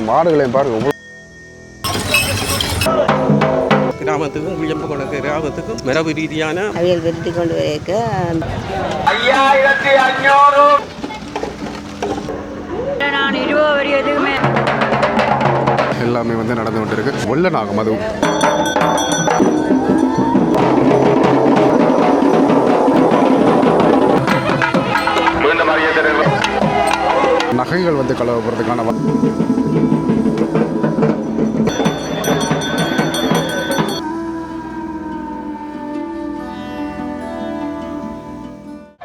மாடுகளையும் பாருங்கள். கிராமத்துக்கும் குளியம்பு கொடுக்க கிராமத்துக்கும் மரபு ரீதியான அவியல் விருத்தி கொண்டு வைக்க 5500 நான் 20 வரைக்குமே எல்லாமே வந்து நடந்து கொண்டு இருக்கு. வெள்ள நாகம் அதுவும் நகைகள் வந்து களவு போகிறதுக்கான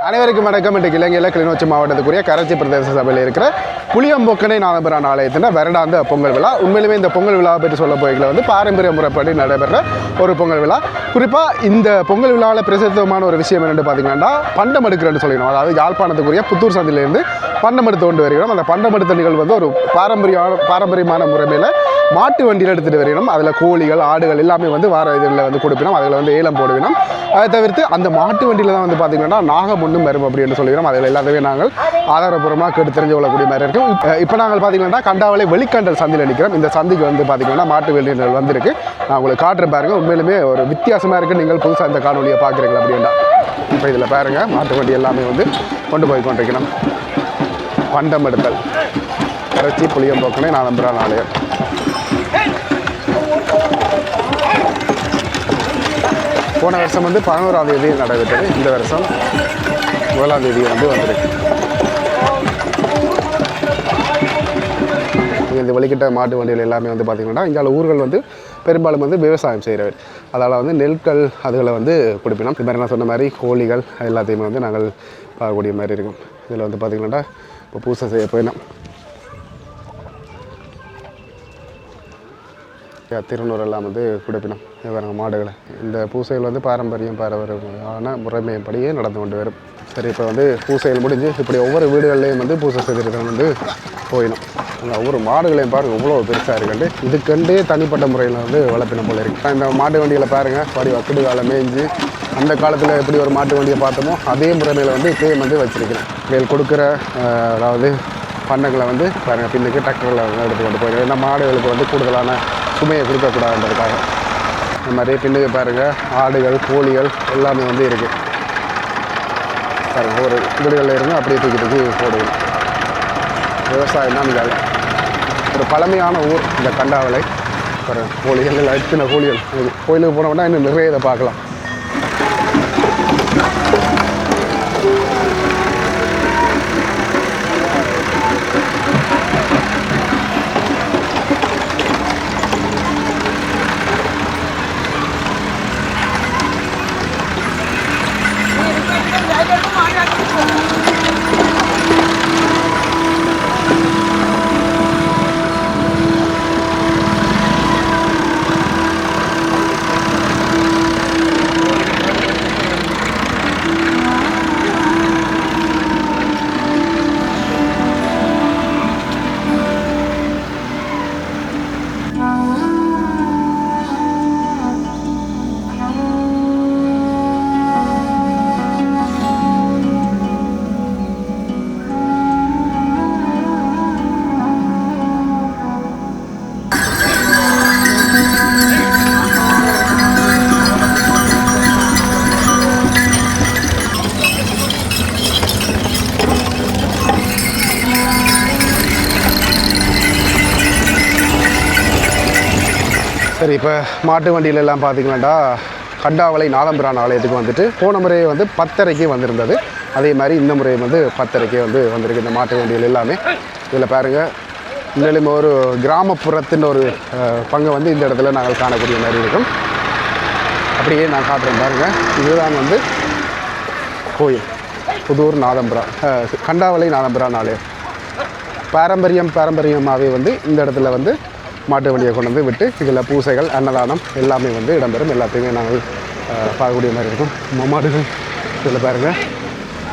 அனைவருக்கும் வணக்கம். இன்றைக்கு இலங்கையில் கிளிநொச்சி மாவட்டத்துக்குரிய கரைச்சி பிரதேச சபையில் இருக்கிற புளியம்பொக்கனை நாதபுரான் ஆலயத்தின் வருடாந்த பொங்கல் விழா. உண்மையிலுமே இந்த பொங்கல் விழாவை பற்றி சொல்ல போய்களை வந்து பாரம்பரிய முறைப்படி நடைபெற ஒரு பொங்கல் விழா. குறிப்பாக இந்த பொங்கல் விழாவில் பிரசித்தமான ஒரு விஷயம் என்னென்னு பார்த்தீங்கன்னா பண்டம் எடுக்கிறேன்னு சொல்லிடணும். அதாவது யாழ்ப்பாணத்துக்குரிய புத்தூர் சந்தையிலேருந்து பண்டம் எடுத்து கொண்டு வருகிறோம். அந்த பண்டம் எடுத்த நிகழ்வு வந்து ஒரு பாரம்பரியமான முறைமையில் மாட்டு வண்டியில் எடுத்துகிட்டு வரையணும். அதில் கோழிகள் ஆடுகள் எல்லாமே வந்து வார இதில் வந்து கொடுக்கணும். அதில் வந்து ஏலம் போடுவினோம். அதை தவிர்த்து அந்த மாட்டு வண்டியில் தான் வந்து பார்த்திங்கன்னா நாகம் ஒன்றும் வரும் அப்படின்னு சொல்லிக்கிறோம். அதில் எல்லாத்தையுமே நாங்கள் ஆதாரப்பூர்வமாக கேட்டு தெரிஞ்சு கொள்ளக்கூடிய மாதிரி இருக்கும். இப்போ நாங்கள் பார்த்திங்கன்னா கண்டாவளை வெளிக்கண்டல் சந்தையில் நிற்கிறோம். இந்த சந்தைக்கு வந்து பார்த்திங்கன்னா மாட்டு வண்டிகள் வந்திருக்கு. நான் உங்களுக்கு காட்டுறேன் பாருங்கள். உண்மையிலுமே ஒரு வித்தியாசமாக இருக்குது. நீங்கள் புதுசாக இந்த காணொலியை பார்க்குறீங்களா அப்படின்னா இப்போ இதில் பாருங்கள் மாட்டு வண்டி எல்லாமே வந்து கொண்டு போய் கொண்டிருக்கணும். பண்டம் எடுத்தல் கரைச்சி புளியம்பொக்கனை நாதபுரான் ஆலயம். போன வருஷம் வந்து 11ஆம் தேதி நடைபெற்றது. இந்த வருஷம் 1ஆம் தேதி வந்து வந்திருக்கு. இந்த வெளிக்கிட்ட மாட்டு வண்டிகள் எல்லாமே வந்து பார்த்திங்கன்னா இங்கே ஊர்கள் வந்து பெரும்பாலும் வந்து விவசாயம் செய்கிறவர். அதால் வந்து நெற்கள் அதுகளை வந்து கொடுப்பினோம். இது மாதிரி நான் சொன்ன மாதிரி கோழிகள் எல்லாத்தையுமே வந்து நாங்கள் பார்க்கக்கூடிய மாதிரி இருக்கும். இதில் வந்து பார்த்திங்கன்னா இப்போ பூசை செய்ய போயினோம். திருநூறெல்லாம் வந்து கொடுப்பினோம் வேறு மாடுகளை. இந்த பூசைகள் வந்து பாரம்பரியமான முறைமைப்படியே நடந்து கொண்டு வரும். சரி, இப்போ வந்து பூசைகள் முடிஞ்சு இப்படி ஒவ்வொரு வீடுகள்லேயும் வந்து பூசை செய்திருக்க வந்து போயிடும். அந்த ஒவ்வொரு மாடுகளையும் பாருங்கள் எவ்வளோ பெருசாக இருக்குண்டு. இதுக்கண்டே தனிப்பட்ட முறையில் வந்து வளர்ப்பினம் போல இருக்குது. இந்த மாட்டு வண்டிகளை பாருங்கள் படி வக்குடு காலம் மேய்ஞ்சி அந்த காலத்தில் எப்படி ஒரு மாட்டு வண்டியை பார்த்தோமோ அதே முறைமையில் வந்து இப்போயும் வந்து வச்சுருக்கிறேன். இதில் கொடுக்குற அதாவது பண்டங்களை வந்து பாருங்கள் பின்னுக்கு டக்டரில் வந்து எடுத்து கொண்டு போயிடும். ஏன்னா மாடுகளுக்கு வந்து கூடுதலான சுமையை கொடுக்கக்கூடாதுன்றதுக்காக. இந்த மாதிரி பின்னுக்கு பாருங்கள் ஆடுகள் கோழிகள் எல்லாமே வந்து இருக்குது. பாருங்கள் ஒரு வீடுகளில் இருந்து அப்படியே தூக்கி போடுவோம். விவசாயம் தான் இங்கே ஒரு பழமையான ஊர் இந்த கண்டாவளை. பாருங்கள் கோழிகள் எல்லாம் எத்தனை கோழிகள். கோயிலுக்கு போனோம்னா இன்னும் நிறைய இதை பார்க்கலாம். சரி, இப்போ மாட்டு வண்டியிலெல்லாம் பார்த்திங்களாண்டா கண்டாவளை நாதபுரான் ஆலயத்துக்கு வந்துட்டு போன முறையை வந்து 10:30க்கு வந்திருந்தது. அதே மாதிரி இந்த முறையை வந்து 10:30க்கே வந்து வந்திருக்கு இந்த மாட்டு வண்டிகள் எல்லாமே. இதில் பாருங்கள் இன்னும் ஒரு கிராமப்புறத்தின் ஒரு பங்கை வந்து இந்த இடத்துல நாங்கள் காணக்கூடிய மாதிரி இருக்கும். அப்படியே நான் காட்டுறேன் பாருங்கள். இதுதான் வந்து கோயில் புதூர் நாதபுரான் கண்டாவளை நாதபுரான் ஆலயம். பாரம்பரியமாகவே வந்து இந்த இடத்துல வந்து மாட்டு வண்டியை கொண்டு வந்து விட்டு இதில் பூசைகள் அன்னதானம் எல்லாமே வந்து இடம்பெறும். எல்லாத்தையுமே நாங்கள் பார்க்கக்கூடிய மாதிரி இருக்கும். மாடுகள் இதில் பாருங்கள்.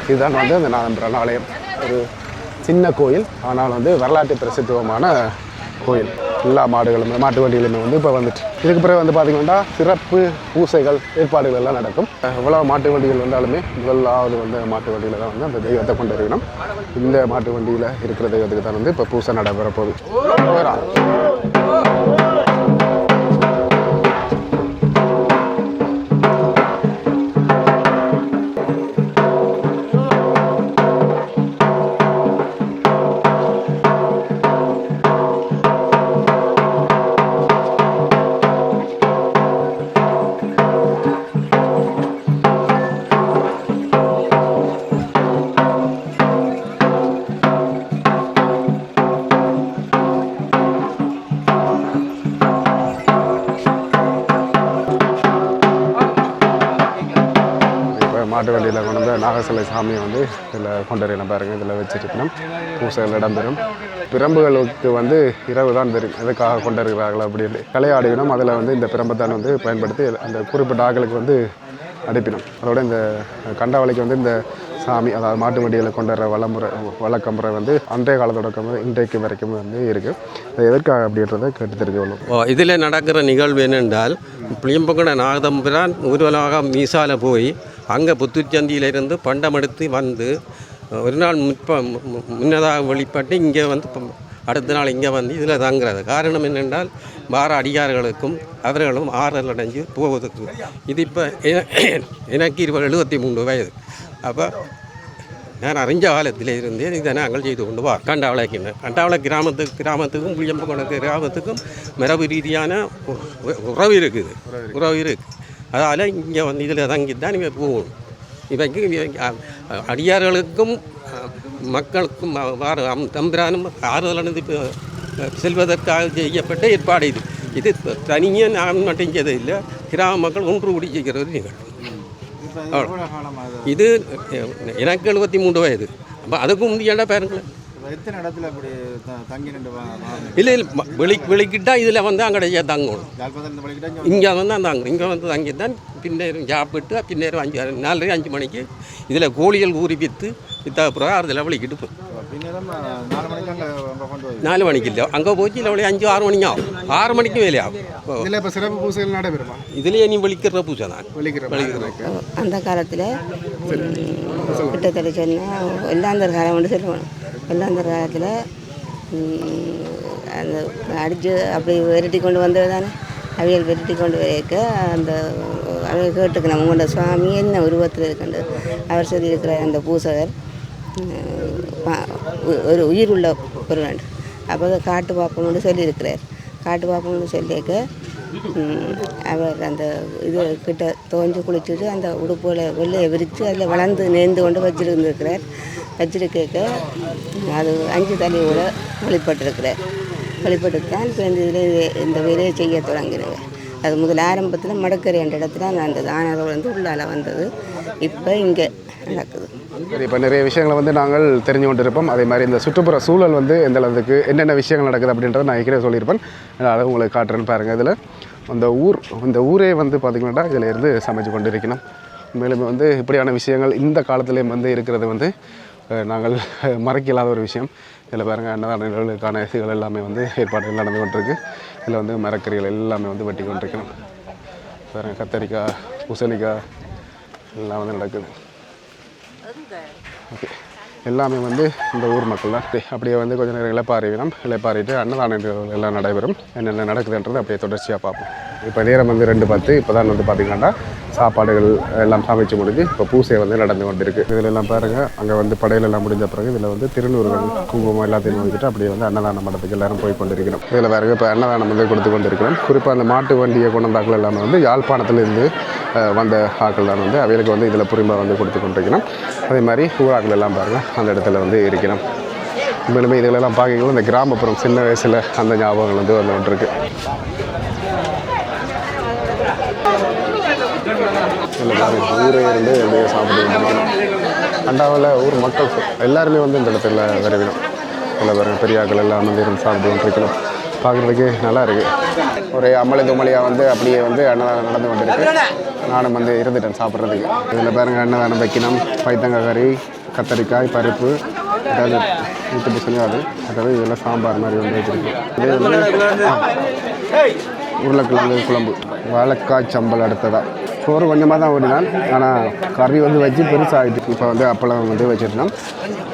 இதுதான் வந்து அந்த நாதபுரான் ஆலயம். ஒரு சின்ன கோயில், ஆனால் வந்து வரலாற்று பிரசித்தமான கோயில். எல்லா மாடுகளும் மாட்டு வண்டிகளுமே வந்து இப்போ வந்துட்டு இதுக்கு பிறகு வந்து பார்த்திங்கன்னா சிறப்பு பூசைகள் ஏற்பாடுகள் எல்லாம் நடக்கும். இவ்வளோ மாட்டு வண்டிகள் வந்தாலுமே முதலாவது வந்து மாட்டு வண்டியில் தான் வந்து அந்த தெய்வத்தை கொண்டு வரணும். இந்த மாட்டு வண்டியில் இருக்கிற தெய்வத்துக்கு தான் வந்து இப்போ பூசை நடைபெற போகுது. மாட்டு வண்டியில் கொண்டு வந்து நாகசிலை சாமியை வந்து இதில் கொண்டு பாருங்கள். இதில் வச்சுருக்கணும் பூசைகள் இடம்பெறும். பிரம்புகளுக்கு வந்து இரவு தான் தெரியும் எதுக்காக கொண்டு இருக்கிறார்கள் அப்படின்னு கலையாடிக்கணும். அதில் வந்து இந்த பிரம்பத்தான் வந்து பயன்படுத்தி அந்த குறிப்பிட்ட ஆக்களுக்கு வந்து அடிப்பிடும். அதோட இந்த கண்டாவளிக்கு வந்து இந்த சாமி அதாவது மாட்டு வண்டியில் கொண்டு வர வழக்கமுறை வந்து அன்றைய கால தொடக்கம் இன்றைக்கு வரைக்கும் வந்து இருக்குது. அது எதற்காக அப்படின்றத கேட்டு தெரிஞ்சுக்கொள்ளும். இதில் நடக்கிற நிகழ்வு என்னென்றால் புளியம்பொங்கன நாகதம்பிரான் ஊர்வலமாக மீசால போய் அங்கே புத்துச்சந்தியிலிருந்து பண்டம் எடுத்து வந்து ஒரு நாள் முன்னதாக வழிபட்டு இங்கே வந்து அடுத்த நாள் இங்கே வந்து இதில் தங்குறது. காரணம் என்னென்றால் வார அடியார்களுக்கும் அவர்களும் ஆறுதல் அடைஞ்சு போவதற்கு. இது இப்போ எனக்கு 73 வயது. அப்போ நான் அறிஞ்ச காலத்தில் இருந்தே இதை நாங்கள் செய்து கொண்டு வா கண்டாவளை கிராமத்துக்கும் புளியம்பொங்கன கிராமத்துக்கும் மரபு ரீதியான உறவு இருக்குது. அதால் இங்கே வந்து இதில் தங்கித்தான் இங்கே போகணும். இவைக்கு அடியார்களுக்கும் மக்களுக்கும் தம்பிரானும் ஆறுதலானது செல்வதற்காக செய்யப்பட்ட ஏற்பாடு இது தனியாக நான் மட்டும் செய்யறது இல்லை. கிராம மக்கள் ஒன்று கூடி செய்கிறது நிகழ்வு. இது எனக்கு 73 வயது. அப்போ அதுக்கும் முந்தியாண்டா பாருங்களேன். எத்தனை இடத்துல அப்படி தங்கி இல்லை வெளிக்கிட்டா இதில் வந்து அங்கே தங்கணும். இங்கே வந்து தாங்கணும். இங்கே வந்து தங்கி தான் பின்னேரம் சாப்பிட்டு பின்னேரம் 4:30-5 மணிக்கு இதில் கோழிகள் ஊறி விற்ற பிறகு அதில் வெளிக்கிட்டு போகும். 4 மணிக்கு இல்லை அங்கே போச்சு இல்லை 5-6 மணிக்கு ஆகும். 6 மணிக்கு வேலை ஆகும். இதில் இப்போ சிறப்பு பூசைகள் நடைபெறுமா? இதுலேயே நீ வெளிக்கிற பூசை தான் வெளிக்கிற அந்த காலத்தில் கிட்டத்தட்ட சொன்னால் எல்லாந்தர் காலம் வந்து சொல்லுவாங்க. எல்லாந்தர் காலத்தில் அந்த அடித்து அப்படி விரட்டி கொண்டு வந்தது தானே. அவியல் விரட்டி கொண்டு வைக்க அந்த அவையை கேட்டுக்கணும் உங்களோட சுவாமி என்ன உருவத்தில் இருக்கின்ற அவர் சொல்லியிருக்கிற அந்த பூசகர் ஒரு உயிர் உள்ள ஒரு வேண்டும். அப்போ காட்டு பார்ப்போம்னு சொல்லியிருக்கிறார். காட்டு பார்ப்போம்னு சொல்லியிருக்க அவர் அந்த இது கிட்ட தோஞ்சு குளிச்சுட்டு அந்த உடுப்புகளை வெள்ளையை விரித்து அதில் வளர்ந்து நேர்ந்து கொண்டு வச்சிருந்துருக்கிறார். வச்சிருக்க அது 5 தலையோட வழிபட்டிருக்கிறார். வழிபட்டு தான் இப்போ இந்த வேலையை செய்ய தொடங்கினவர். அது முதல் ஆரம்பத்தில் மடக்கரை என்ற இடத்துல அந்த தானர்கள் வந்து உள்ளால் வந்தது. இப்போ இங்கே நடக்குது. சரி, இப்போ நிறைய விஷயங்களை வந்து நாங்கள் தெரிஞ்சு கொண்டு இருப்போம். அதே மாதிரி இந்த சுற்றுப்புற சூழல் வந்து எந்த அளவுக்கு என்னென்ன விஷயங்கள் நடக்குது அப்படின்றத நான் ஏற்கனவே சொல்லியிருப்பேன். அதை உங்களுக்கு காட்டுறேன்னு பாருங்கள். இதில் இந்த ஊரே வந்து பார்த்திங்கன்னா இதில் இருந்து சமைச்சு கொண்டு இருக்கணும். மேலும் வந்து இப்படியான விஷயங்கள் இந்த காலத்துலேயும் வந்து இருக்கிறது வந்து நாங்கள் மறக்க இல்லாத ஒரு விஷயம். இதில் பாருங்கள் அன்னதான நிகழ்வுகளுக்கான இதுகள் எல்லாமே வந்து ஏற்பாடுகள் நடந்து கொண்டிருக்கு. இதில் வந்து மரக்கறிகள் எல்லாமே வந்து வெட்டி கொண்டிருக்கணும். பாருங்கள் கத்தரிக்காய் பூசணிக்காய் எல்லாம் வந்து நடக்குது. ஓகே, எல்லாமே வந்து இந்த ஊர் மக்கள் தான். அப்படியே வந்து கொஞ்சம் நேரம் இலைப்பாரிட்டு அன்னதான நிகழ்வுகள் எல்லாம் நடைபெறும். என்னென்ன நடக்குதுன்றது அப்படியே தொடர்ச்சியாக பார்ப்போம். இப்போ நேரம் வந்து 2:10. இப்போ தான் வந்து பார்த்திங்கன்னா சாப்பாடுகள் எல்லாம் சமைச்சு முடிஞ்சு இப்போ பூசை வந்து நடந்து கொண்டு இருக்குது. இதில் எல்லாம் பாருங்கள் அங்கே வந்து படையில எல்லாம் முடிஞ்ச பிறகு இதில் வந்து திருநூறுகள் குங்குமம் எல்லாத்தையும் வந்துட்டு அப்படியே வந்து அன்னதான மடத்துக்கு எல்லோரும் போய் கொண்டிருக்கிறோம். இதில் பாருங்கள் இப்போ அன்னதானம் வந்து கொடுத்து கொண்டு இருக்கிறோம். குறிப்பாக அந்த மாட்டு வண்டியை கொண்டாக்கள் எல்லாமே வந்து யாழ்ப்பாணத்துலேருந்து வந்த ஆக்கள் தான் வந்து அவைகளுக்கு வந்து இதில் புரிம்பாக வந்து கொடுத்து கொண்டிருக்கணும். அதே மாதிரி ஊராக்கள் எல்லாம் பாருங்கள் அந்த இடத்துல வந்து இருக்கணும். மேலுமே இதிலெல்லாம் பார்க்கும்போது இந்த கிராமப்புறம் சின்ன வயசில் அந்த ஞாபகங்கள் வந்து வந்து கொண்டிருக்கு. ஊரே இருந்து அப்படியே சாப்பிட்டு அண்டாவில் ஊர் மக்கள் எல்லாருமே வந்து இந்த இடத்துல விரைவிடும். இதில் பாருங்கள் பெரியாக்கள் எல்லாம் வந்து இருந்து சாப்பிட்டு கொண்டிருக்கணும். பார்க்குறதுக்கு நல்லா இருக்குது. ஒரு அம்மளி தும்மலியாக வந்து அப்படியே வந்து அன்னதானம் நடந்து கொண்டிருக்கு. நானும் வந்து இருந்துட்டேன் சாப்பிட்றதுக்கு. இதில் பாருங்கள் அன்னதானம் வைக்கணும். பைத்தங்காய் கறி, கத்தரிக்காய், பருப்பு, அதாவது ஊற்று பூசணி அதாவது இதெல்லாம் சாம்பார் மாதிரி வந்து வச்சுருக்கு. இதே வந்து உருளைக்கிழங்கு குழம்பு, வாழைக்காய் சம்பல் அடுத்ததாக சோறு கொஞ்சமாக தான் ஓடினான். ஆனால் கறி வந்து வச்சு பெருசாகிட்டு இப்போ வந்து அப்பளம் வந்து வச்சுருந்தோம்.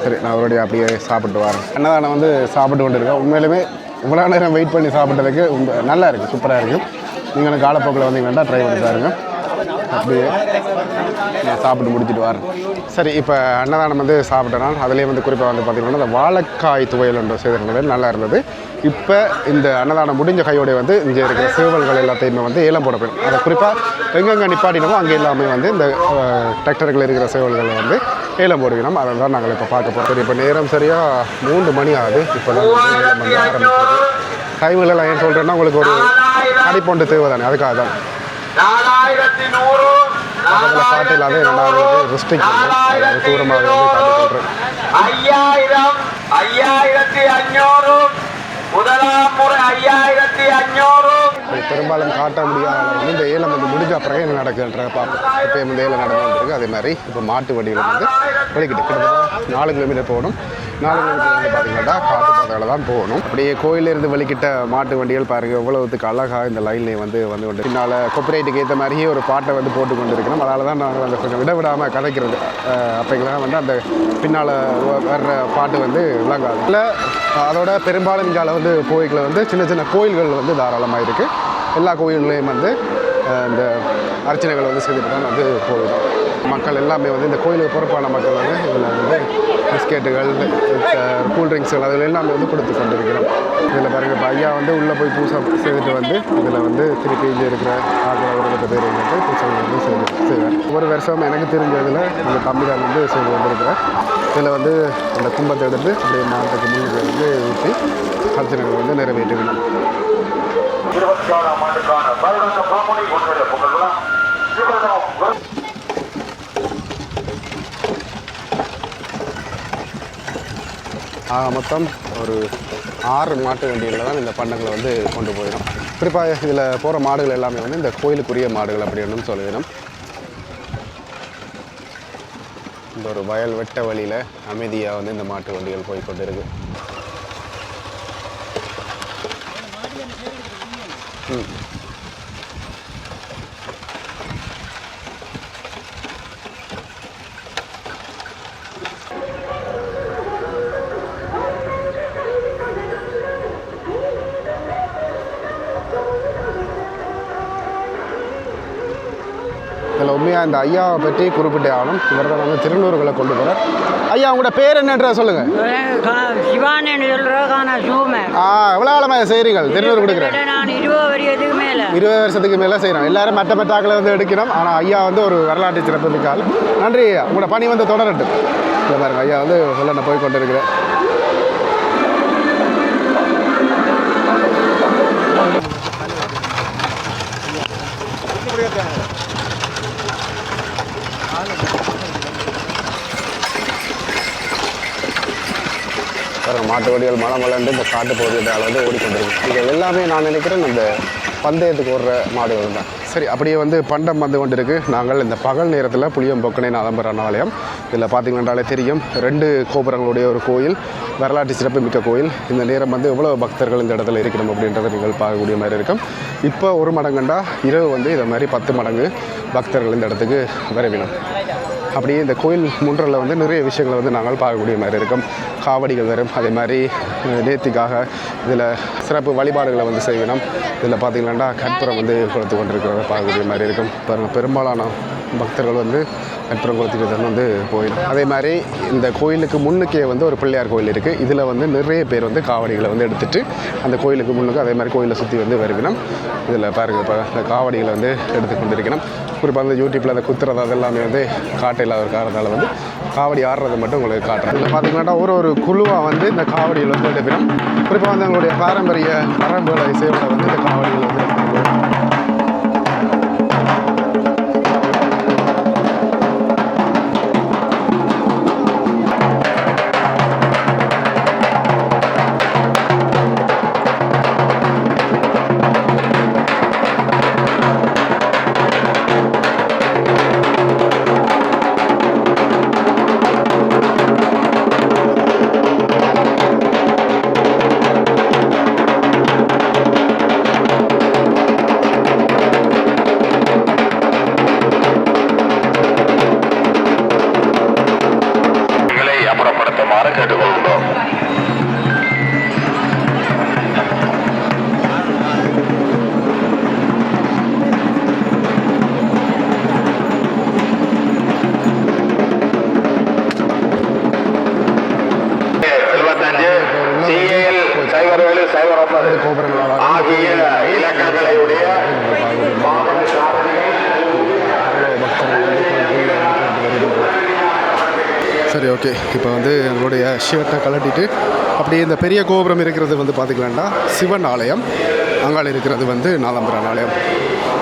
சரி, நான் அவருடைய அப்படியே சாப்பிட்டு வரேன். அன்னதானம் வந்து சாப்பிட்டு கொண்டு இருக்கேன். உண்மையிலுமே இவ்வளோ நேரம் வெயிட் பண்ணி சாப்பிட்டதுக்கு நல்லா இருக்குது, சூப்பராக இருக்குது. நீங்களும் காலப்போக்கில் வந்தீங்கன்னா ட்ரை பண்ணி பாருங்க. அப்படியே நான் சாப்பிட்டு முடிச்சுட்டு வரேன். சரி, இப்போ அன்னதானம் வந்து சாப்பிட்டேன்னா அதுலேயே வந்து குறிப்பாக வந்து பார்த்திங்கன்னா அந்த வாழைக்காய் துவையல் ஒன்று செய்திருந்தது நல்லா இருந்தது. இப்போ இந்த அன்னதானம் முடிஞ்ச கையோடைய வந்து இங்கே இருக்கிற சேவல்கள் எல்லாத்தையுமே வந்து ஏலம் போட போயிடும். அதை குறிப்பாக எங்கெங்கே நிப்பாட்டினமோ அங்கே எல்லாமே வந்து இந்த டிராக்டர்கள் இருக்கிற சேவல்களை வந்து ஏலம் போடுவினோம். அதை தான் நாங்கள் இப்போ பார்க்க போகிறோம். சரி, இப்போ நேரம் சரியாக 3 மணி ஆகுது. இப்போ தான் வந்து ஏலம் வந்து ஆரம்பிச்சிருக்கு. டைம்களெல்லாம் ஏன் சொல்கிறேன்னா உங்களுக்கு ஒரு அடிப்பொண்டு தேவை தானே, அதுக்காக தான். 4100 பக்கத்தில் காட்டு இல்லாத இரண்டாவது ரெஸ்ட்ரிக்ட் பண்ணுறேன் தூரமாக வந்து காட்டிக்கொள்கிறேன் 5500 முதலாம் முறை 5500 பெரும்பாலும் காட்ட முடியாத வந்து இந்த ஏலம் வந்து முடிஞ்ச பிறகு என்ன நடக்குதுன்ற பார்ப்போம். இப்போ இந்த ஏலம் நடந்து வந்துருக்கு. அதே மாதிரி இப்போ மாட்டு வண்டியில் வந்து வெளிக்கிட்டு கிட்டத்தட்ட 4 கிலோமீட்டர் போகணும். 4 கிலோமீட்டர் வந்து பார்த்தீங்கன்னா காட்டு பாதையில் தான் போகணும். அப்படியே கோயிலிருந்து வெளிக்கிட்ட மாட்டு வண்டிகள் பாருங்கள் எவ்வளவுக்கு அழகாக இந்த லைன்லேயே வந்து கொண்டு பின்னால் கொப்பரேட்டுக்கு ஏற்ற மாதிரியே ஒரு பாட்டை வந்து போட்டு கொண்டு இருக்கிறோம். அதனால தான் நாங்கள் வந்து கொஞ்சம் விடாமல் கதைக்கிறது. அப்போங்கெல்லாம் வந்து அந்த பின்னால் வர்ற பாட்டு வந்து விளங்காது இல்லை. அதோட பெரும்பாலும் இங்கே வந்து கோயில்களை வந்து சின்ன சின்ன கோயில்கள் வந்து தாராளமாக இருக்குது. எல்லா கோயில்களையும் வந்து இந்த அர்ச்சனைகள் வந்து செய்துட்டு தான் வந்து போயிடும். மக்கள் எல்லாமே வந்து இந்த கோயிலுக்கு பொறுப்பான மக்கள் வந்து இதில் வந்து பிஸ்கெட்டுகள் கூல்ட்ரிங்க்ஸுகள் அதில் எல்லாமே வந்து கொடுத்து கொண்டிருக்கிறோம். இதில் பாருங்கள் இப்போ ஐயா வந்து உள்ளே போய் பூசை செய்துட்டு வந்து இதில் வந்து திருப்பி இங்கே இருக்கிற ஆகிற பேர் வந்து பூசைகள் வந்து செய்வார். ஒரு வருஷம் எனக்கு தெரிஞ்சதில் இந்த தம்பி தான் வந்து செய்து வந்திருக்கிறேன். இதில் வந்து அந்த கும்பத்தை எடுத்து அப்படியே மாட்டுக்கு முன்னுக்கு வந்து ஊற்றி அர்ச்சனைகள் வந்து நிறைவேற்றிக்கணும். 26ஆம் ஆண்டுக்கான வருடாந்த பாமணி ஒன்றிய பொங்கல் விழா மொத்தம் ஒரு 6 மாட்டு வண்டிகளில் தான் இந்த பண்டங்களை வந்து கொண்டு போயிடும். குறிப்பாக இதில் போகிற மாடுகள் எல்லாமே வந்து இந்த கோயிலுக்குரிய மாடுகள் அப்படின்னு சொல்லிடணும். இந்த ஒரு வயல் வெட்ட வழியில் அமைதியாக வந்து இந்த மாட்டு வண்டிகள் போய் கொண்டு இருக்கு. இதில் உண்மையாக இந்த ஐயாவை பற்றி குறிப்பிட்டே ஆகணும். இவர் தான் வந்து திருநூறுகளை கொண்டு போகிறார். ஐயா உங்களோட பேர் என்னன்ற சொல்லுங்கள். சிவானு எவ்வளோ காலமாக செய்கிறீங்க திருநூறு கொடுக்குறேன்? 20 வருஷத்துக்கு மேலே செய்கிறோம். எல்லாரும் மற்ற மற்றாக்களை வந்து எடுக்கணும். ஆனால் ஐயா வந்து ஒரு வரலாற்று சிறப்புக்கால் நன்றி. ஐயா உங்களோட பணி வந்து தொடரட்டும். இல்லை பாருங்க ஐயா வந்து சொல்ல போய் கொண்டு இருக்கிறேன். மாட்டு வண்டிகள் மலமலண்டு இந்த காட்டு பகுதியால் வந்து ஓடிக்கொண்டிருக்கு. இது எல்லாமே நான் நினைக்கிறேன் இந்த பந்தயத்துக்கு ஓடுற மாடுகள் தான். சரி, அப்படியே வந்து பண்டம் வந்து கொண்டிருக்கு. நாங்கள் இந்த பகல் நேரத்தில் புளியம்பொக்கனை நாதம்பரான ஆலயம். இதில் பார்த்தீங்கன்னாலே தெரியும் 2 கோபுரங்களுடைய ஒரு கோயில், வரலாற்று சிறப்பு மிக்க கோயில். இந்த நேரம் வந்து எவ்வளோ பக்தர்கள் இந்த இடத்துல இருக்கணும் அப்படின்றத நீங்கள் பார்க்கக்கூடிய மாதிரி இருக்கும். இப்போ 1 மடங்குண்டா இரவு வந்து இதை மாதிரி 10 மடங்கு பக்தர்கள் இந்த இடத்துக்கு வரவேணும். அப்படியே இந்த கோயில் முன்றில் வந்து நிறைய விஷயங்களை வந்து நாங்கள் பார்க்கக்கூடிய மாதிரி இருக்கும். காவடிகள் வரும். அதே மாதிரி நேர்த்திக்காக இதில் சிறப்பு வழிபாடுகளை வந்து செய்யணும். இதில் பார்த்திங்கன்னா கற்பூரம் வந்து கொடுத்து கொண்டிருக்கிறத பார்க்கக்கூடிய மாதிரி இருக்கும். பாருங்கள் பெரும்பாலான பக்தர்கள் வந்து கற்பூரம் கொடுத்துட்டு வந்து போயிடும். அதே மாதிரி இந்த கோயிலுக்கு முன்னுக்கே வந்து ஒரு பிள்ளையார் கோயில் இருக்குது. இதில் வந்து நிறைய பேர் வந்து காவடிகளை வந்து எடுத்துகிட்டு அந்த கோயிலுக்கு முன்னுக்கு அதே மாதிரி கோயிலை சுற்றி வந்து வருவினோம். இதில் பாருங்கள் இப்போ இந்த காவடிகளை வந்து எடுத்து கொண்டிருக்கணும். குறிப்பாக அந்த யூடியூப்பில் அந்த குத்துறது அதெல்லாமே வந்து காட்ட இல்லாத ஒரு காரணத்தால் வந்து காவடி ஆடுறது மட்டும் உங்களுக்கு காட்டுறேன். இதில் பார்த்தீங்கன்னா ஒரு குழுவாக வந்து இந்த காவடியில் வந்து எடுப்பினோம். குறிப்பாக வந்து எங்களுடைய பாரம்பரிய மரபுகளை இசையோட வந்து இந்த காவடிகள் வந்து கேட்டுக்கொள்கிறோம். ஆகிய இலக்கங்களுடைய சரி, ஓகே. இப்போ வந்து எங்களுடைய ஷர்ட்டை கலட்டிட்டு அப்படியே இந்த பெரிய கோபுரம் இருக்கிறது வந்து பார்த்திங்களாண்டா சிவன் ஆலயம், அங்கால இருக்கிறது வந்து நாதம்பரான் ஆலயம்.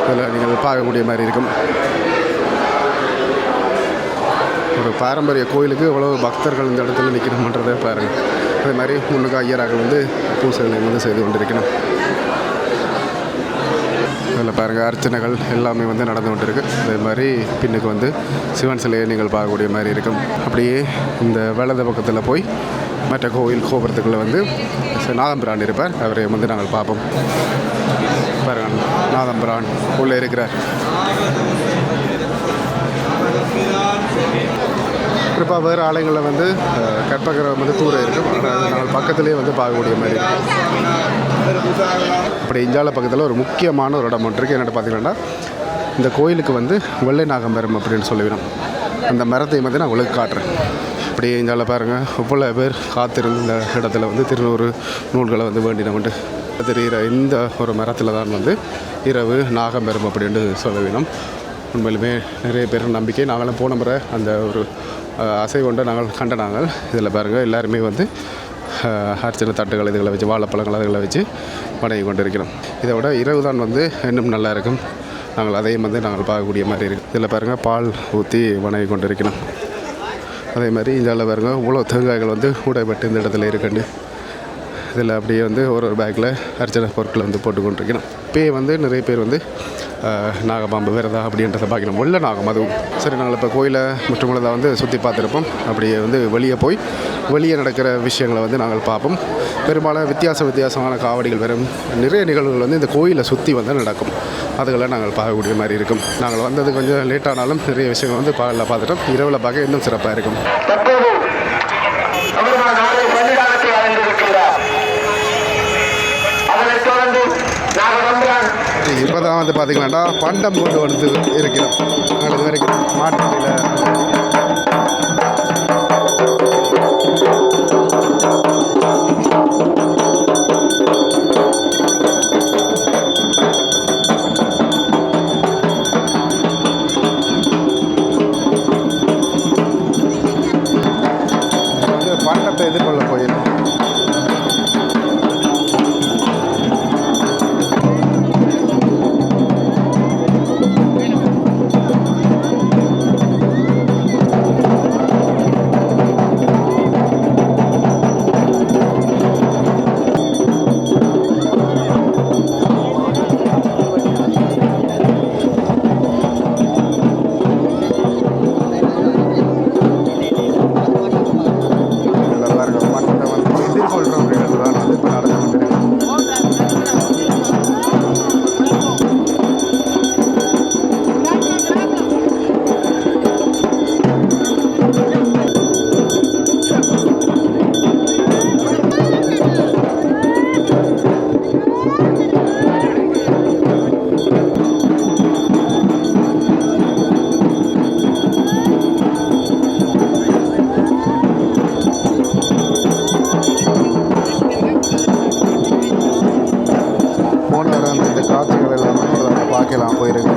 இதில் நீங்கள் பார்க்கக்கூடிய மாதிரி இருக்கும். ஒரு பாரம்பரிய கோயிலுக்கு எவ்வளோ பக்தர்கள் இந்த இடத்துல நிற்கணுமன்றதை பாருங்கள். அதே மாதிரி முன்னுக்கு ஐயராக்கள் வந்து பூசைகளை வந்து செய்து கொண்டிருக்கணும். அதில் பாருங்கள் அர்ச்சனைகள் எல்லாமே வந்து நடந்து கொண்டிருக்கு. அதே மாதிரி பின்னுக்கு வந்து சிவன் சிலையை நீங்கள் பார்க்கக்கூடிய மாதிரி இருக்கும். அப்படியே இந்த வலது பக்கத்தில் போய் மற்ற கோயில் கோபுரத்துக்குள்ளே வந்து நாதம்பிரான் இருப்பார். அவரை வந்து நாங்கள் பார்ப்போம். பாருங்கள் நாதம்பிரான் உள்ளே இருக்கிறார். குறிப்பாக வேறு ஆலயங்களில் வந்து கற்பகிரகம் வந்து தூரம் இருக்கும். ஆனால் நாங்கள் பக்கத்துலேயே வந்து பார்க்கக்கூடிய மாதிரி இருக்கும். அப்படி இஞ்சால பக்கத்தில் ஒரு முக்கியமான ஒரு இடம் ஒன்று இருக்குது. என்னென்னு பார்த்தீங்கன்னா இந்த கோயிலுக்கு வந்து வெள்ளை நாகமரம் அப்படின்னு சொல்லிவிடும். அந்த மரத்தையும் வந்து நான் உங்களுக்கு காட்டுறேன். அப்படியே இஞ்சால பாருங்கள் இவ்வளோ பேர் காத்திருந்து இந்த இடத்துல வந்து திருநூறு நூல்களை வந்து வேண்டின கொண்டு தெரிகிற இந்த ஒரு மரத்தில் தான் வந்து இரவு நாகம்பெரும் அப்படின்ட்டு சொல்லிவிடும். உண்மையிலுமே நிறைய பேர் நம்பிக்கை. நாங்களும் போன முறை அந்த ஒரு அசை கொண்டு நாங்கள் கண்ட நாங்கள் இதில் பாருங்கள் எல்லாருமே வந்து அர்ச்சனை தட்டுகள் இதுகளை வச்சு வாழைப்பழங்கள் அதுகளை வச்சு வணங்கி கொண்டு இருக்கிறோம். இதை விட இரவு தான் வந்து இன்னும் நல்லா இருக்கும். நாங்கள் அதையும் வந்து நாங்கள் பார்க்கக்கூடிய மாதிரி இருக்குது. இதில் பாருங்கள் பால் ஊற்றி வணங்கி கொண்டு இருக்கிறோம். அதே மாதிரி இதில் பாருங்கள் இவ்வளோ தேங்காய்கள் வந்து ஊடைப்பட்டு இந்த இடத்துல இருக்குண்டு. இதில் அப்படியே வந்து ஒரு பேக்கில் அர்ச்சனை பொருட்களை வந்து போட்டு கொண்டிருக்கணும். இப்போயே வந்து நிறைய பேர் வந்து நாகப்பாம்பு விரதா அப்படின்றத பார்க்கணும். வெள்ளை நாகம் அதுவும். சரி, நாங்கள் இப்போ கோயிலை முற்றுமுழுதாக வந்து சுற்றி பார்த்துருப்போம். அப்படியே வந்து வெளியே போய் வெளியே நடக்கிற விஷயங்களை வந்து நாங்கள் பார்ப்போம். பெரும்பாலும் வித்தியாசமான காவடிகள் வரும். நிறைய நிகழ்வுகள் வந்து இந்த கோயிலை சுற்றி வந்து நடக்கும். அதுகளை நாங்கள் பார்க்கக்கூடிய மாதிரி இருக்கும். நாங்கள் வந்தது கொஞ்சம் லேட்டானாலும் நிறைய விஷயங்கள் வந்து பகலில் பார்த்துட்டோம். இரவில் பார்க்க இன்னும் சிறப்பாக இருக்கும். இப்போ தான் வந்து பார்த்திங்கன்னா பண்டம் கொண்டு வந்து இருக்கிறோம். நாங்கள் இது வரைக்கும் மாட்டுல வந்து பண்டத்தை எதிர்கொள்ள போயிருக்கோம். இந்த காட்சிகள் எல்லாமே பார்க்கலாம் போயிருக்கு.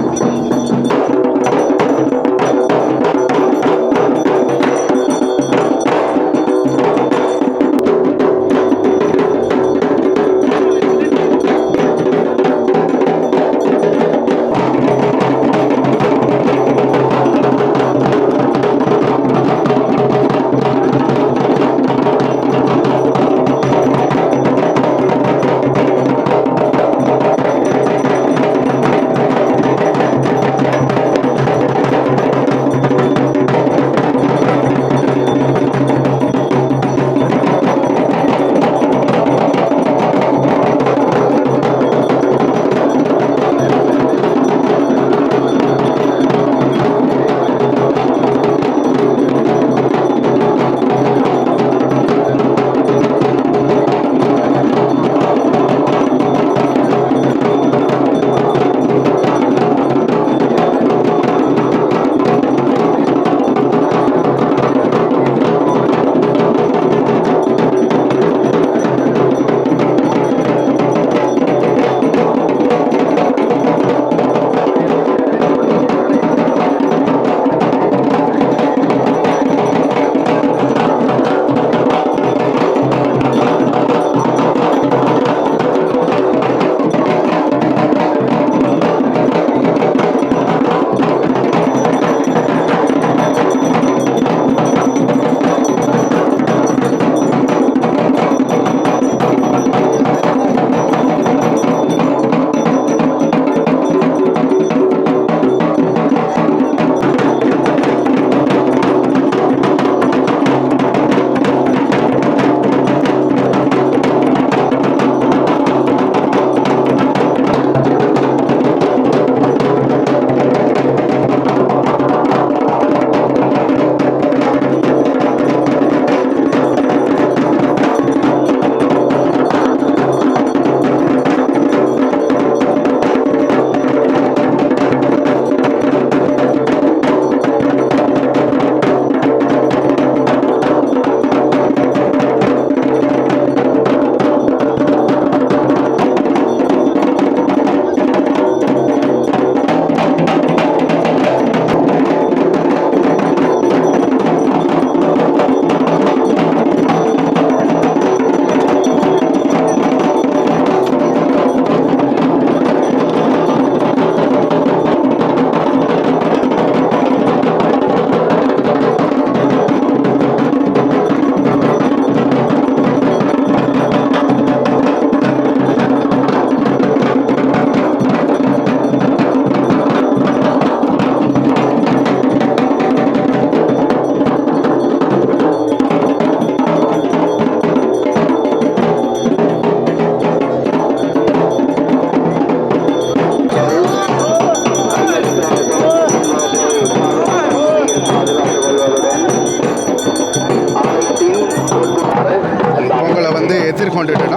பொங்கலை வந்து எதிர்கொண்டுட்டு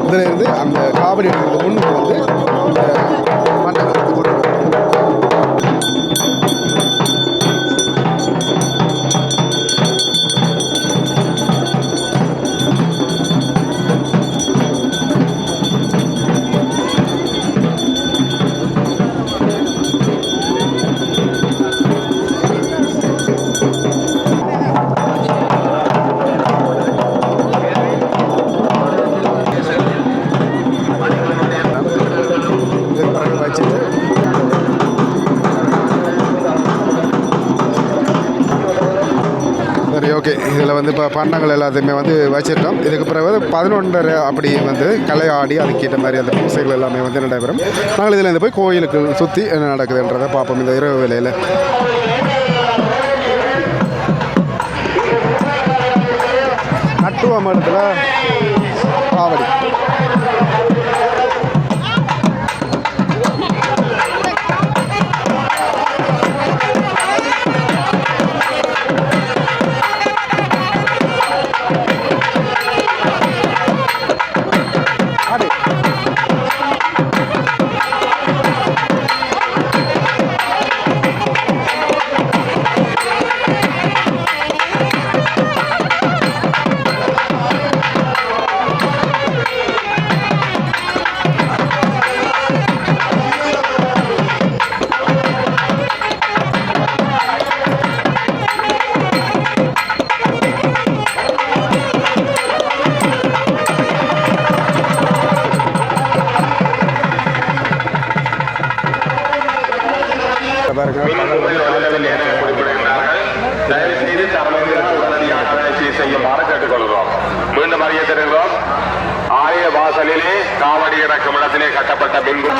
இதில் இருந்து அந்த காவடி எடுக்கிறது முன்னுக்கு வந்து மண்டபத்தை கொண்டு வச்சுட்டு சரி ஓகே இதில் வந்து இப்போ பண்டங்கள் எல்லாத்தையுமே வந்து வச்சிட்டோம். இதுக்கு பிறகு 11:30 அப்படி வந்து கலை ஆடி அதுக்கேற்ற மாதிரி அந்த பூசைகள் எல்லாமே வந்து நடைபெறும். நாங்கள் இதில் இருந்து போய் கோயிலுக்கு சுற்றி என்ன நடக்குதுன்றதை பார்ப்போம் இந்த இரவு வேளையில். நட்டுவ மடத்தில் காவடி மீண்டும் அறிய தருகிறோம். ஆலய வாசலிலே காவடி இறக்கும் இடத்திலே கட்டப்பட்ட பின்பு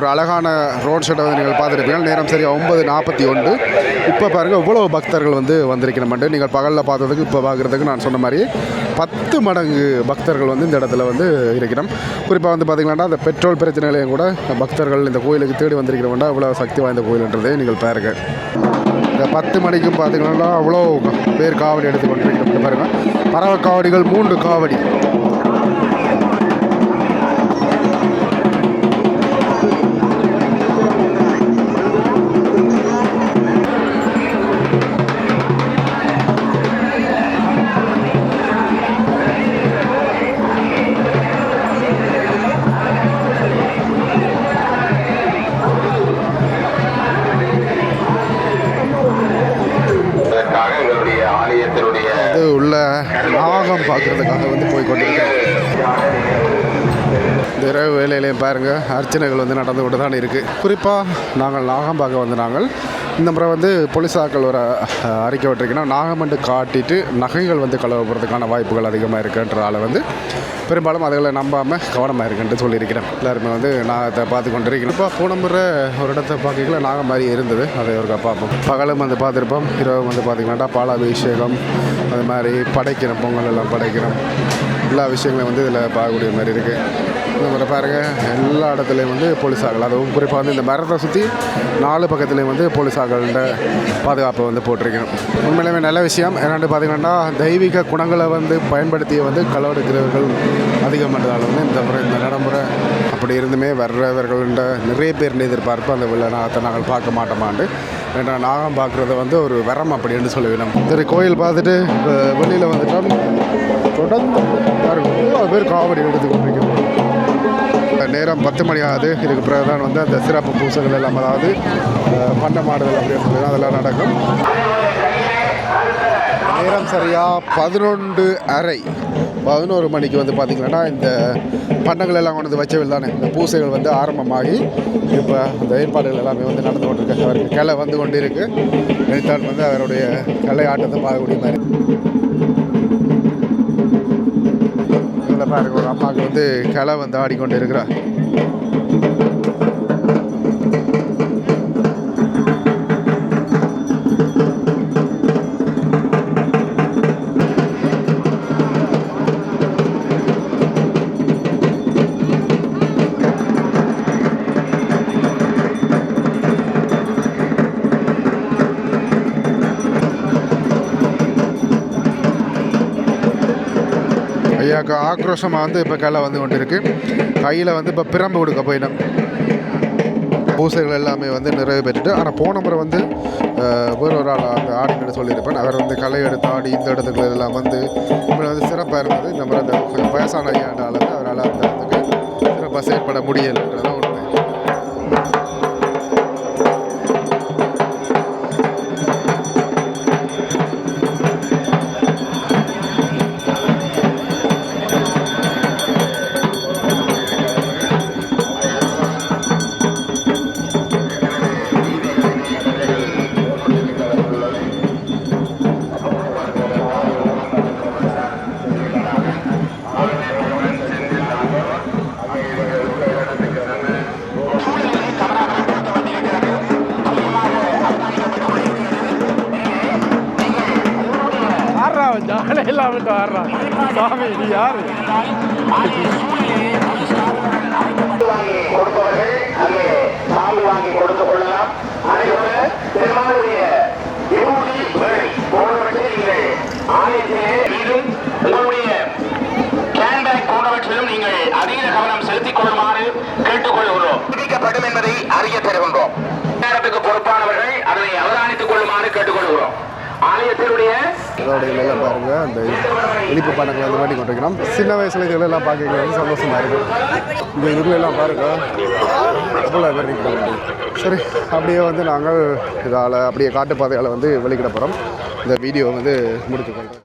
ஒரு அழகான ரோட் ஷோட்டை வந்து நீங்கள் பார்த்துருப்பீங்க. நேரம் சரியா 9:41. இப்போ பாருங்கள் இவ்வளோ பக்தர்கள் வந்து வந்திருக்கணுமெண்டு. நீங்கள் பகலில் பார்த்ததுக்கு இப்போ பார்க்குறதுக்கு நான் சொன்ன மாதிரி 10 மடங்கு பக்தர்கள் வந்து இந்த இடத்துல வந்து இருக்கணும். குறிப்பாக வந்து பார்த்திங்கன்னா அந்த பெட்ரோல் பிரச்சனைகளையும் கூட பக்தர்கள் இந்த கோயிலுக்கு தேடி வந்திருக்கிறவண்டா இவ்வளோ சக்தி வாய்ந்த கோயில்ன்றதே நீங்கள் பாருங்க. இந்த 10 மணிக்கும் பார்த்திங்கன்னா அவ்வளோ பேர் காவடி எடுத்து கொண்டிருக்கிறோம். பாருங்கள் பறவை காவடிகள் 3 காவடி. உள்ள நாகம் பார்க்குறதுக்காக வந்து போய் கொண்டிருக்கிறோம். இந்த இரவு வேலையிலையும் பாருங்கள் அர்ச்சனைகள் வந்து நடந்து கொண்டு தான் இருக்குது. குறிப்பாக நாங்கள் நாகம் பார்க்க வந்து நாங்கள் இந்த முறை வந்து போலீஸாக்கள் ஒரு அறிக்கை விட்டுருக்கீங்கன்னா நாகமண்டு காட்டிட்டு நகைகள் வந்து களவுறதுக்கான வாய்ப்புகள் அதிகமாக இருக்குன்றதால வந்து பெரும்பாலும் அதுகளை நம்பாமல் கவனமாக இருக்குன்ட்டு சொல்லியிருக்கிறேன். எல்லாருமே வந்து நாகத்தை பார்த்து கொண்டிருக்கிறோம். இப்போ போன முறை ஒரு இடத்த பார்க்கல நாகம் மாதிரி இருந்தது, அதை ஒரு பார்ப்போம். பகலும் வந்து பார்த்துருப்போம், இரவு வந்து பார்த்திங்கன்னா பாலாபிஷேகம் அது மாதிரி படைக்கிறோம், பொங்கல் எல்லாம் படைக்கிறோம், எல்லா விஷயங்களையும் வந்து இதில் பார்க்கக்கூடிய மாதிரி இருக்குது. இந்த முறை பாருங்கள் எல்லா இடத்துலையும் வந்து போலீஸார்கள், அதுவும் குறிப்பாக வந்து இந்த மரத்தை சுற்றி 4 பக்கத்துலேயும் வந்து போலீஸார்கள்ட பாதுகாப்பை வந்து போட்டிருக்கணும். உண்மையிலுமே நல்ல விஷயம். என்னென்னு பார்த்திங்கன்னா தெய்வீக குணங்களை வந்து பயன்படுத்தி வந்து களவெடுக்கிறவர்கள் அதிகம் பண்ணுறதால வந்து இந்த நடைமுறை அப்படி இருந்துமே வர்றவர்கள்ட நிறைய பேர் எதிர்பார்ப்பு அந்த நாகத்தை நாங்கள் பார்க்க மாட்டோமாண்டு. ஏன்னா நாகம் பார்க்குறத வந்து ஒரு வரம் அப்படின்னு சொல்லுவேன். சரி, கோயில் பார்த்துட்டு வெளியில் வந்துட்டோம். தொடர்ந்து பாருங்கள் பேர் காவடி எடுத்து கொண்டிருக்கிறோம். நேரம் 10 மணி ஆகுது. இதுக்கு பிறகு தான் வந்து அந்த சிறப்பு பூசைகள் எல்லாம், அதாவது பண்ண மாடுதல் அப்படின்னு சொல்லி அதெல்லாம் நடக்கும். நேரம் சரியாக 11:30 மணிக்கு வந்து பார்த்திங்கன்னா இந்த பண்டங்கள் எல்லாம் கொண்டு வந்து வச்சவில் தானே இந்த பூசைகள் வந்து ஆரம்பமாகி இப்போ இந்த ஏற்பாடுகள் எல்லாமே வந்து நடந்து கொண்டிருக்கு. அவருக்கு கிளை வந்து கொண்டு இருக்குது. நினைத்தால் வந்து அவருடைய கலை ஆட்டத்தை பார்க்கக்கூடிய மாதிரி. இதில் பாருங்க ஒரு அம்மாவுக்கு வந்து கிளை வந்து ஆடிக்கொண்டு இருக்கிறார். ஐயாவுக்கு ஆக்ரோஷமாக வந்து இப்போ கையில் வந்து கொண்டு இருக்குது. கையில் வந்து இப்போ பிரம்பு கொடுக்க போயிடும். பூசைகள் எல்லாமே வந்து நிறைவு பெற்றுட்டு, ஆனால் போன முறை வந்து வேறு ஒரு ஆள் அந்த ஆடின்னு சொல்லியிருப்பேன். அவர் வந்து களை எடுத்து ஆடி இந்த இடத்துக்கு எல்லாம் வந்து இவங்க வந்து சிறப்பாக இருந்தது. இந்த மாதிரி அந்த கொஞ்சம் வயசான ஐயாண்டால் வந்து அவரால் அந்த இடத்துக்கு சிறப்பாக செயல்பட முடியலைன்றதான் உண்மை. சாமி இது யாரு? கொடுப்பவர்கள் அங்கே சாமி வாங்கி கொடுத்துக் கொள்ளலாம். அனைவரும் பெருமாளுடைய ஆலயத்திலே மீதும் உங்களுடைய கேன்பேக் போன்றவற்றிலும் நீங்கள் அதிக கவனம் செலுத்திக் கொள்ளுமாறு கேட்டுக்கொள்கிறோம். விதிக்கப்படும் என்பதை அறிய தருகின்றோம். நேரத்துக்கு பொறுப்பானவர்கள் அதனை அவதானித்துக் கொள்ளுமாறு கேட்டுக்கொள்கிறோம். ஆலயத்தினுடைய எல்லாம் பாருங்க அந்த இனிப்பு பானங்களை அந்த மாதிரி கொண்டிருக்கிறோம். சின்ன வயசுல இதெல்லாம் பார்க்க வந்து சந்தோஷமா இருக்கும். இந்த இதுலாம் பாருங்க எவ்வளோ பேர் நிற்கிறாங்க. சரி, அப்படியே வந்து நாங்கள் இதால் அப்படியே காட்டுப்பாதையால் வந்து வெளிக்கிட போகிறோம். இந்த வீடியோ வந்து முடித்துக்கொள்கிறோம்.